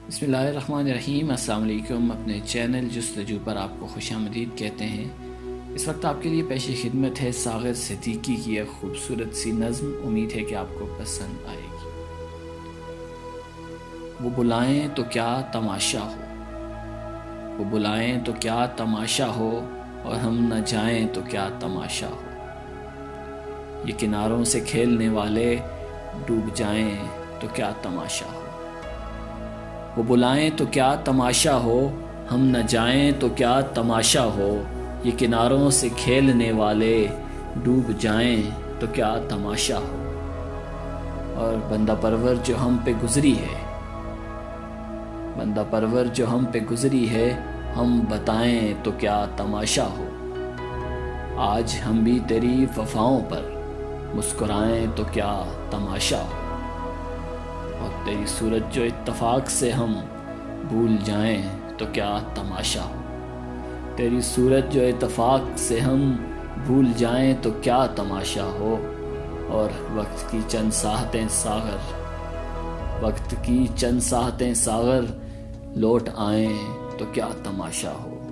بسم اللہ الرحمن الرحیم۔ السلام علیکم۔ اپنے چینل جستجو پر آپ کو خوش آمدید کہتے ہیں۔ اس وقت آپ کے لیے پیش خدمت ہے ساغر صدیقی کی ایک خوبصورت سی نظم، امید ہے کہ آپ کو پسند آئے گی۔ وہ بلائیں تو کیا تماشا ہو، وہ بلائیں تو کیا تماشا ہو، اور ہم نہ جائیں تو کیا تماشا ہو۔ یہ کناروں سے کھیلنے والے ڈوب جائیں تو کیا تماشا ہو۔ وہ بلائیں تو کیا تماشا ہو، ہم نہ جائیں تو کیا تماشا ہو۔ یہ کناروں سے کھیلنے والے ڈوب جائیں تو کیا تماشا ہو۔ اور بندہ پرور جو ہم پہ گزری ہے، بندہ پرور جو ہم پہ گزری ہے، ہم بتائیں تو کیا تماشا ہو۔ آج ہم بھی تیری وفاؤں پر مسکرائیں تو کیا تماشا ہو۔ اور تیری صورت جو اتفاق سے ہم بھول جائیں تو کیا تماشا ہو۔ تیری صورت جو اتفاق سے ہم بھول جائیں تو کیا تماشا ہو۔ اور وقت کی چند ساعتیں ساغر، وقت کی چند ساعتیں ساغر لوٹ آئیں تو کیا تماشا ہو۔